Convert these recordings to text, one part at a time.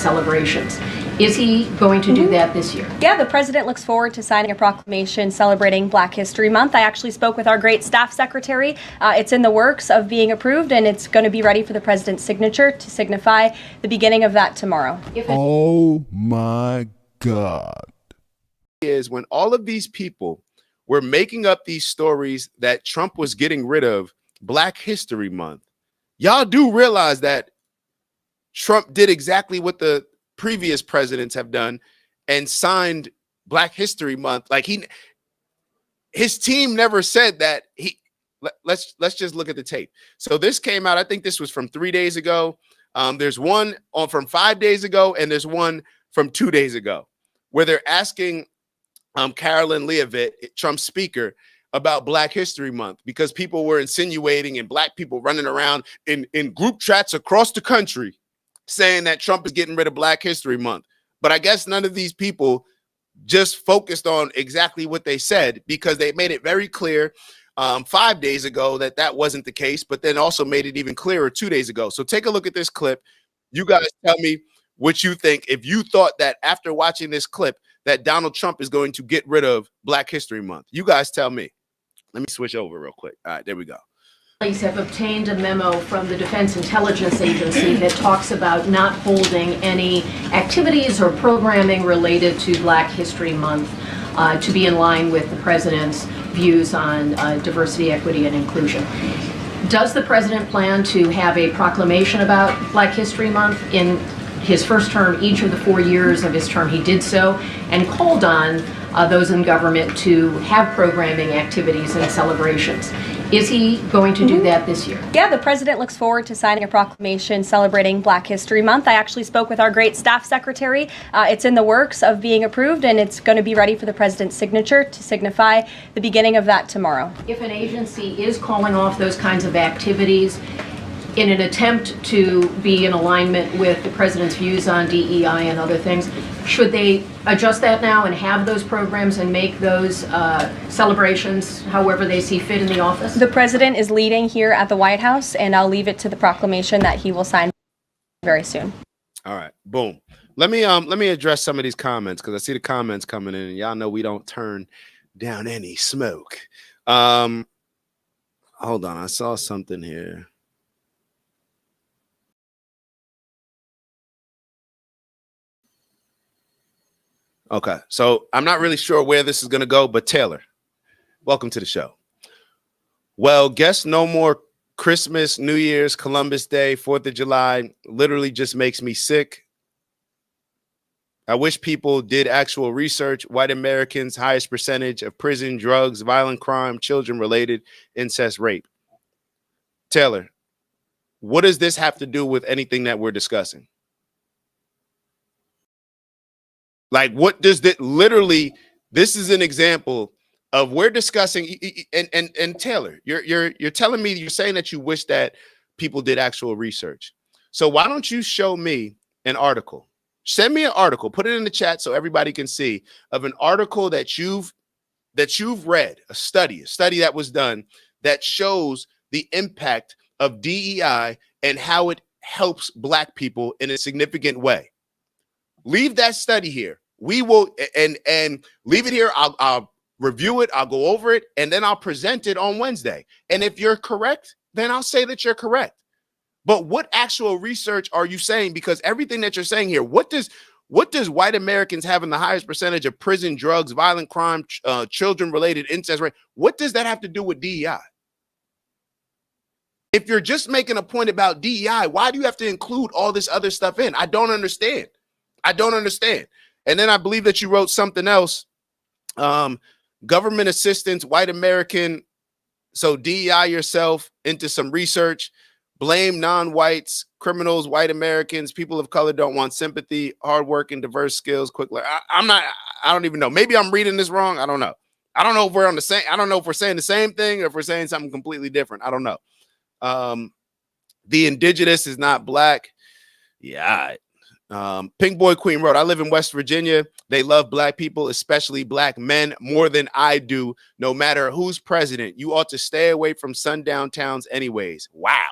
celebrations. Is he going to do that this year? Yeah, the president looks forward to signing a proclamation celebrating Black History Month. I actually spoke with our great staff secretary. It's in the works of being approved, and it's going to be ready for the president's signature to signify the beginning of that tomorrow. Oh my God. Is when all of these people were making up these stories that Trump was getting rid of Black History Month, y'all do realize that Trump did exactly what the previous presidents have done and signed Black History Month. Like his team never said that let's just look at the tape. So this came out, I think this was from 3 days ago. There's one from 5 days ago, and there's one from 2 days ago where they're asking Carolyn Leavitt, Trump's speaker, about Black History Month because people were insinuating and Black people running around in group chats across the country saying that Trump is getting rid of Black History Month. But I guess none of these people just focused on exactly what they said because they made it very clear 5 days ago that that wasn't the case, but then also made it even clearer 2 days ago. So take a look at this clip. You guys tell me what you think. If you thought that after watching this clip that Donald Trump is going to get rid of Black History Month, you guys tell me. Let me switch over real quick. All right, there we go. Have obtained a memo from the Defense Intelligence Agency that talks about not holding any activities or programming related to Black History Month to be in line with the president's views on diversity, equity, and inclusion. Does the president plan to have a proclamation about Black History Month? In his first term, each of the 4 years of his term, he did so and called on those in government to have programming activities and celebrations. Is he going to do that this year? Yeah, the president looks forward to signing a proclamation celebrating Black History Month. I actually spoke with our great staff secretary. It's in the works of being approved, and it's going to be ready for the president's signature to signify the beginning of that tomorrow. If an agency is calling off those kinds of activities in an attempt to be in alignment with the president's views on DEI and other things, should they adjust that now and have those programs and make those celebrations however they see fit in the office? The president is leading here at the White House, and I'll leave it to the proclamation that he will sign very soon. All right, boom. Let me address some of these comments because I see the comments coming in, and y'all know we don't turn down any smoke. Hold on, I saw something here. Okay, so I'm not really sure where this is going to go, but Taylor, welcome to the show. Well, guess no more Christmas, New Year's, Columbus Day, 4th of July literally just makes me sick. I wish people did actual research. White Americans, highest percentage of prison, drugs, violent crime, children-related, incest, rape. Taylor, what does this have to do with anything that we're discussing? Like, what does that literally? This is an example of we're discussing. And Taylor, you're telling me, you're saying that you wish that people did actual research. So why don't you show me an article? Send me an article, put it in the chat so everybody can see of an article that you've read, a study that was done that shows the impact of DEI and how it helps Black people in a significant way. Leave that study here. We will and leave it here. I'll review it. I'll go over it, and then I'll present it on Wednesday. And if you're correct, then I'll say that you're correct. But what actual research are you saying? Because everything that you're saying here, what does white Americans having the highest percentage of prison, drugs, violent crime, children-related incest rate, what does that have to do with DEI? If you're just making a point about DEI, why do you have to include all this other stuff in? I don't understand. And then I believe that you wrote something else. Government assistance, white American. So DEI yourself into some research. Blame non-whites, criminals, white Americans, people of color don't want sympathy, hardworking, diverse skills, quick. I don't even know. Maybe I'm reading this wrong. I don't know. I don't know if we're on the same. I don't know if we're saying the same thing or if we're saying something completely different. I don't know. The indigenous is not Black. Yeah. Pink Boy Queen wrote, I live in West Virginia. They love Black people, especially Black men, more than I do. No matter who's president, you ought to stay away from sundown towns anyways. Wow.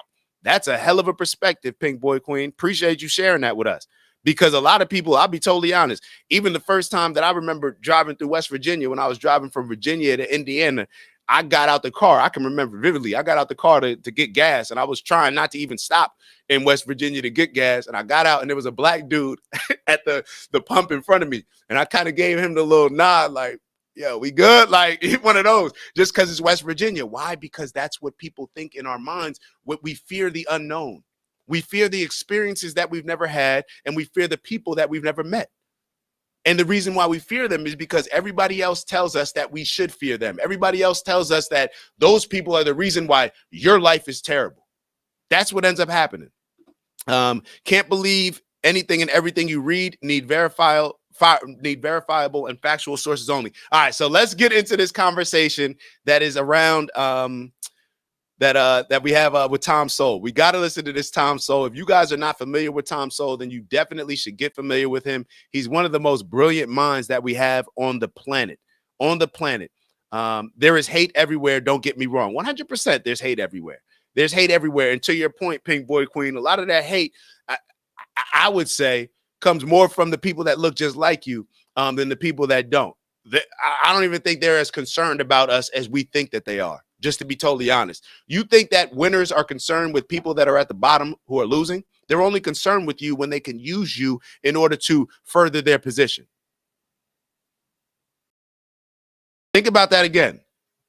That's a hell of a perspective, Pink Boy Queen. Appreciate you sharing that with us. Because a lot of people, I'll be totally honest, even the first time that I remember driving through West Virginia, when I was driving from Virginia to Indiana, I got out the car. I can remember vividly. I got out the car to get gas, and I was trying not to even stop in West Virginia to get gas. And I got out, and there was a black dude at the pump in front of me. And I kind of gave him the little nod, like, yeah, we good? Like one of those, just because it's West Virginia. Why? Because that's what people think in our minds. What we fear the unknown. We fear the experiences that we've never had, and we fear the people that we've never met. And the reason why we fear them is because everybody else tells us that we should fear them. Everybody else tells us that those people are the reason why your life is terrible. That's what ends up happening. Can't believe anything and everything you read. Need verifiable and factual sources only. All right, so let's get into this conversation that is around that we have with Tom Sowell. We got to listen to this Tom Sowell. If you guys are not familiar with Tom Sowell, then you definitely should get familiar with him. He's one of the most brilliant minds that we have on the planet. There is hate everywhere. Don't get me wrong. 100% there's hate everywhere. There's hate everywhere. And to your point, Pink Boy Queen, a lot of that hate, I would say, comes more from the people that look just like you than the people that don't. I don't even think they're as concerned about us as we think that they are. Just to be totally honest, you think that winners are concerned with people that are at the bottom who are losing? They're only concerned with you when they can use you in order to further their position. Think about that again.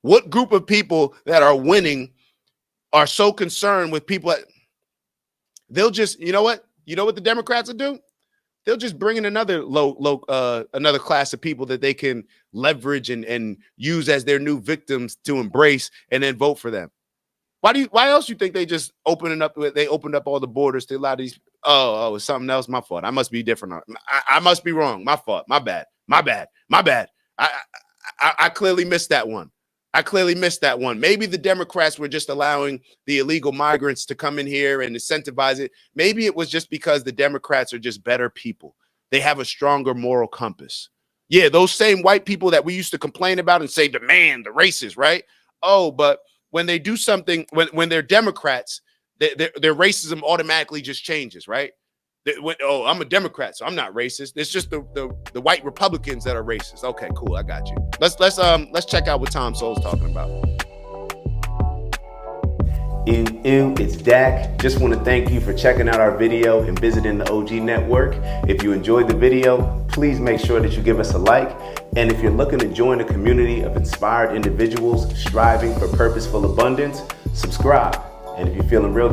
What group of people that are winning are so concerned with people that they'll just, you know what the Democrats will do? They'll just bring in another another class of people that they can leverage and use as their new victims to embrace and then vote for them. Why else you think they just opened up all the borders to allow these? Oh, it's something else. My fault. I must be different. I must be wrong. My fault. My bad. I clearly missed that one. Maybe the Democrats were just allowing the illegal migrants to come in here and incentivize it. Maybe it was just because the Democrats are just better people. They have a stronger moral compass. Yeah, those same white people that we used to complain about and say, the racist, right? Oh, but when they do something, when they're Democrats, their racism automatically just changes, right? I'm a Democrat, so I'm not racist. It's just the white Republicans that are racist. Okay, cool. I got you. Let's check out what Tom Sowell's talking about. It's Dak. Just want to thank you for checking out our video and visiting the OG Network. If you enjoyed the video, please make sure that you give us a like. And if you're looking to join a community of inspired individuals striving for purposeful abundance, subscribe. And if you're feeling real